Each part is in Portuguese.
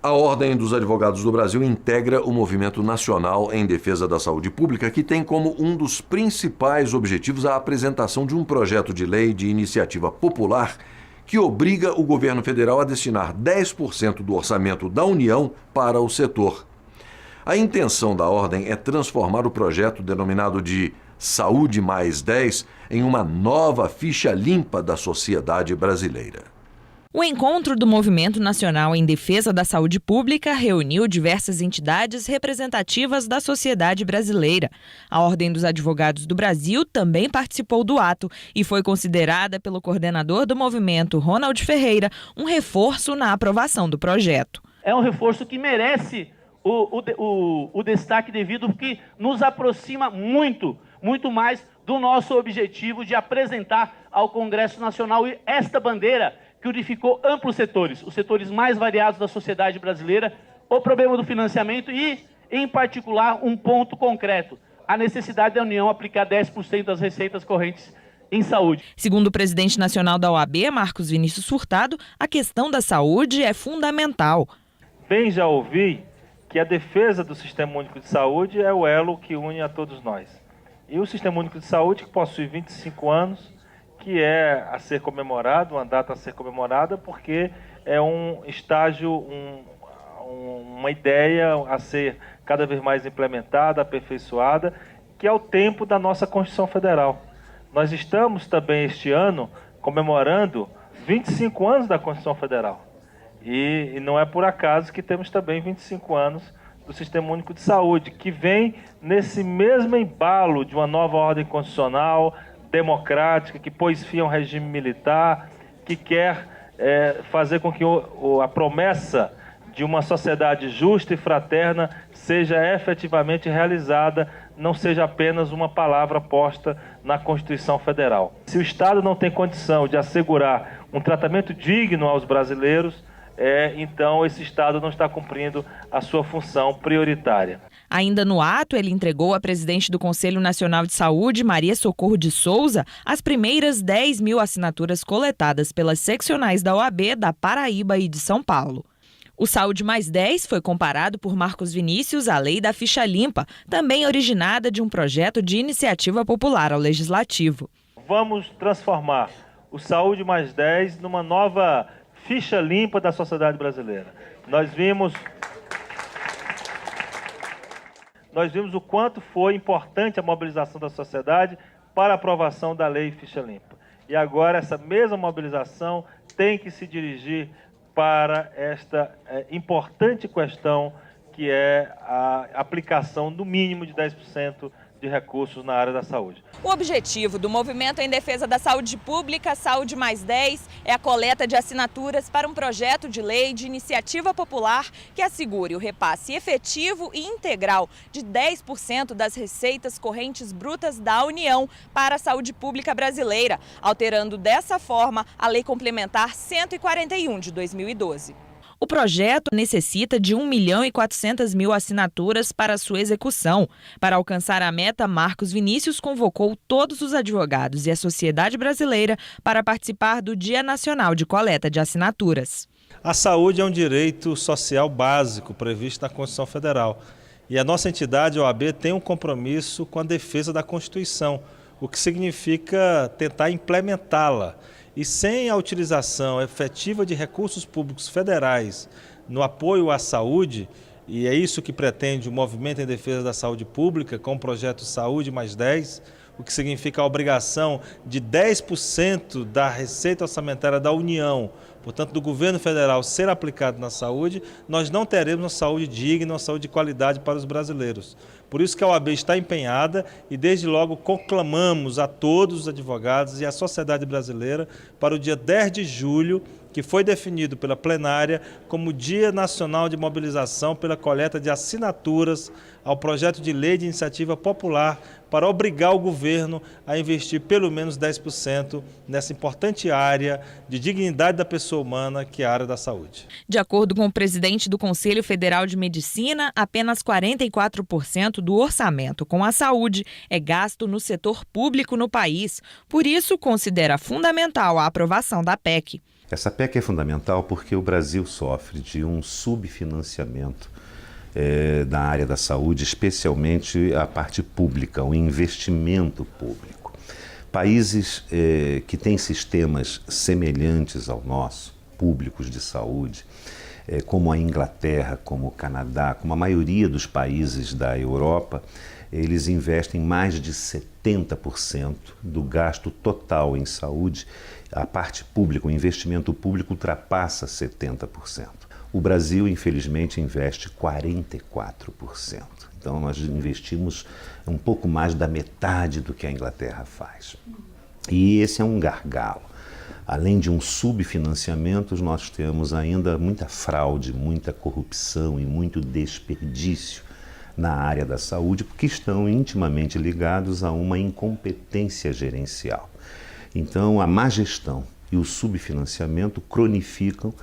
A Ordem dos Advogados do Brasil integra o Movimento Nacional em Defesa da Saúde Pública, que tem como um dos principais objetivos a apresentação de um projeto de lei de iniciativa popular que obriga o governo federal a destinar 10% do orçamento da União para o setor. A intenção da Ordem é transformar o projeto denominado de Saúde mais 10 em uma nova ficha limpa da sociedade brasileira. O encontro do Movimento Nacional em Defesa da Saúde Pública reuniu diversas entidades representativas da sociedade brasileira. A Ordem dos Advogados do Brasil também participou do ato e foi considerada pelo coordenador do movimento, Ronald Ferreira, um reforço na aprovação do projeto. É um reforço que merece o destaque devido, porque nos aproxima muito mais do nosso objetivo de apresentar ao Congresso Nacional esta bandeira que unificou amplos setores, os setores mais variados da sociedade brasileira, o problema do financiamento e, em particular, um ponto concreto, a necessidade da União aplicar 10% das receitas correntes em saúde. Segundo o presidente nacional da OAB, Marcos Vinícius Furtado, a questão da saúde é fundamental. Bem, já ouvi que a defesa do Sistema Único de Saúde é o elo que une a todos nós. E o Sistema Único de Saúde, que possui 25 anos, que é a ser comemorado, uma data a ser comemorada, porque é um estágio, uma ideia a ser cada vez mais implementada, aperfeiçoada, que é o tempo da nossa Constituição Federal. Nós estamos também este ano comemorando 25 anos da Constituição Federal. E não é por acaso que temos também 25 anos do Sistema Único de Saúde, que vem nesse mesmo embalo de uma nova ordem constitucional, democrática, que pôs fim ao regime militar, que quer fazer com que a promessa de uma sociedade justa e fraterna seja efetivamente realizada, não seja apenas uma palavra posta na Constituição Federal. Se o Estado não tem condição de assegurar um tratamento digno aos brasileiros, então esse Estado não está cumprindo a sua função prioritária. Ainda no ato, ele entregou à presidente do Conselho Nacional de Saúde, Maria Socorro de Souza, as primeiras 10 mil assinaturas coletadas pelas seccionais da OAB da Paraíba e de São Paulo. O Saúde mais 10 foi comparado por Marcos Vinícius à Lei da Ficha Limpa, também originada de um projeto de iniciativa popular ao Legislativo. Vamos transformar o Saúde mais 10 numa nova ficha limpa da sociedade brasileira. Nós vimos o quanto foi importante a mobilização da sociedade para a aprovação da Lei Ficha Limpa. E agora essa mesma mobilização tem que se dirigir para esta importante questão, que é a aplicação do mínimo de 10% de recursos na área da saúde. O objetivo do Movimento em Defesa da Saúde Pública, Saúde mais 10, é a coleta de assinaturas para um projeto de lei de iniciativa popular que assegure o repasse efetivo e integral de 10% das receitas correntes brutas da União para a saúde pública brasileira, alterando dessa forma a Lei Complementar 141 de 2012. O projeto necessita de 1.400.000 assinaturas para sua execução. Para alcançar a meta, Marcos Vinícius convocou todos os advogados e a sociedade brasileira para participar do Dia Nacional de Coleta de Assinaturas. A saúde é um direito social básico previsto na Constituição Federal. E a nossa entidade, a OAB, tem um compromisso com a defesa da Constituição, o que significa tentar implementá-la. E sem a utilização efetiva de recursos públicos federais no apoio à saúde, e é isso que pretende o Movimento em Defesa da Saúde Pública com o projeto Saúde mais 10, o que significa a obrigação de 10% da receita orçamentária da União, portanto do governo federal, ser aplicado na saúde, nós não teremos uma saúde digna, uma saúde de qualidade para os brasileiros. Por isso que a OAB está empenhada e desde logo conclamamos a todos os advogados e a sociedade brasileira para o dia 10 de julho, que foi definido pela plenária como Dia Nacional de Mobilização pela coleta de assinaturas ao projeto de lei de iniciativa popular para obrigar o governo a investir pelo menos 10% nessa importante área de dignidade da pessoa humana, que é a área da saúde. De acordo com o presidente do Conselho Federal de Medicina, apenas 44% do orçamento com a saúde é gasto no setor público no país. Por isso, considera fundamental a aprovação da PEC. Essa PEC é fundamental porque o Brasil sofre de um subfinanciamento da área da saúde, especialmente a parte pública, o investimento público. Países que têm sistemas semelhantes ao nosso, públicos de saúde, como a Inglaterra, como o Canadá, como a maioria dos países da Europa, eles investem mais de 70% do gasto total em saúde. A parte pública, o investimento público ultrapassa 70%. O Brasil, infelizmente, investe 44%. Então, nós investimos um pouco mais da metade do que a Inglaterra faz. E esse é um gargalo. Além de um subfinanciamento, nós temos ainda muita fraude, muita corrupção e muito desperdício na área da saúde, porque estão intimamente ligados a uma incompetência gerencial. Então, a má gestão e o subfinanciamento cronificam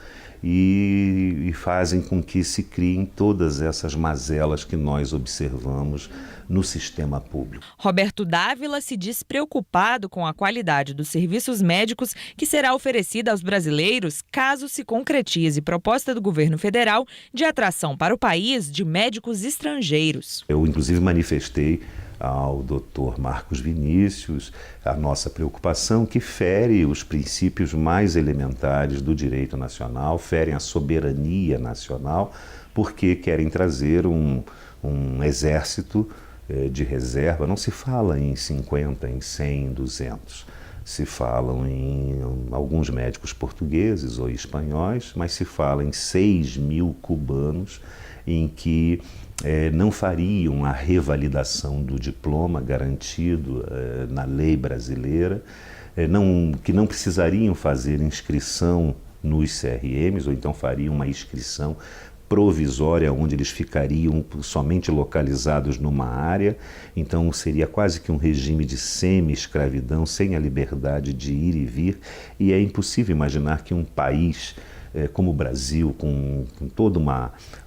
e fazem com que se criem todas essas mazelas que nós observamos no sistema público. Roberto Dávila se diz preocupado com a qualidade dos serviços médicos que será oferecida aos brasileiros caso se concretize proposta do governo federal de atração para o país de médicos estrangeiros. Eu, inclusive, manifestei ao Dr. Marcos Vinícius a nossa preocupação, que fere os princípios mais elementares do direito nacional, ferem a soberania nacional, porque querem trazer um exército de reserva. Não se fala em 50, em 100, em 200. Se falam em alguns médicos portugueses ou espanhóis, mas se fala em 6.000 cubanos em que não fariam a revalidação do diploma garantido na lei brasileira, que não precisariam fazer inscrição nos CRMs, ou então fariam uma inscrição provisória onde eles ficariam somente localizados numa área. Então seria quase que um regime de semi-escravidão, sem a liberdade de ir e vir, e é impossível imaginar que um país como o Brasil, com toda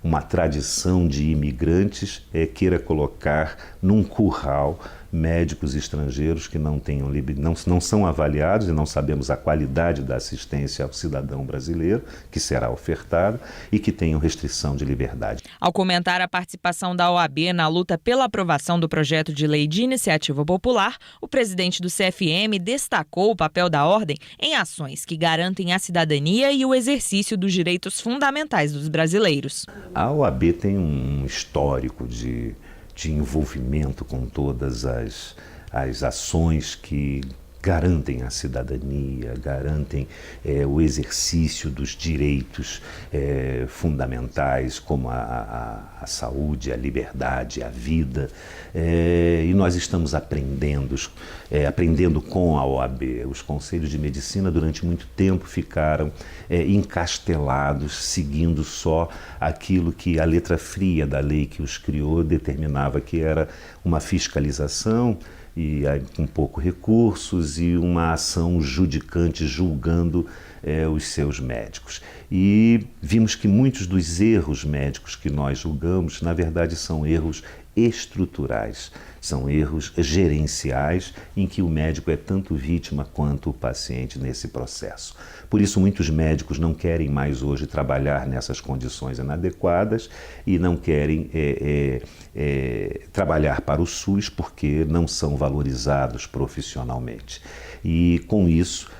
uma tradição de imigrantes, queira colocar num curral médicos estrangeiros que não são avaliados e não sabemos a qualidade da assistência ao cidadão brasileiro que será ofertada e que tenham restrição de liberdade. Ao comentar a participação da OAB na luta pela aprovação do projeto de lei de iniciativa popular, o presidente do CFM destacou o papel da ordem em ações que garantem a cidadania e o exercício dos direitos fundamentais dos brasileiros. A OAB tem um histórico de envolvimento com todas as ações que garantem a cidadania, garantem o exercício dos direitos fundamentais, como a saúde, a liberdade, a vida. E nós estamos aprendendo com a OAB. Os conselhos de medicina, durante muito tempo, ficaram encastelados, seguindo só aquilo que a letra fria da lei que os criou determinava, que era uma fiscalização e com poucos recursos e uma ação judicante julgando os seus médicos. E vimos que muitos dos erros médicos que nós julgamos, na verdade, são erros estruturais, são erros gerenciais em que o médico é tanto vítima quanto o paciente nesse processo. Por isso, muitos médicos não querem mais hoje trabalhar nessas condições inadequadas e não querem trabalhar para o SUS porque não são valorizados profissionalmente. E com isso,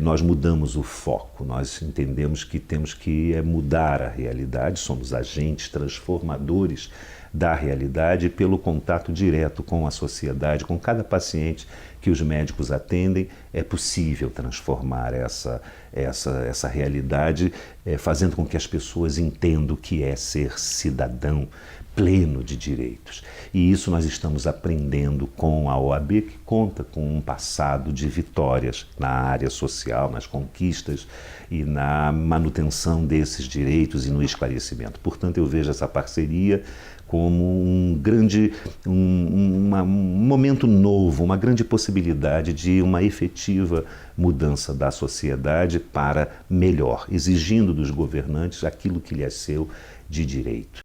nós mudamos o foco, nós entendemos que temos que mudar a realidade, somos agentes transformadores da realidade pelo contato direto com a sociedade, com cada paciente que os médicos atendem. É possível transformar essa realidade, fazendo com que as pessoas entendam o que é ser cidadão pleno de direitos. E isso nós estamos aprendendo com a OAB, que conta com um passado de vitórias na área social, nas conquistas e na manutenção desses direitos e no esclarecimento. Portanto, eu vejo essa parceria como um momento novo, uma grande possibilidade de uma efetiva mudança da sociedade para melhor, exigindo dos governantes aquilo que lhe é seu de direito.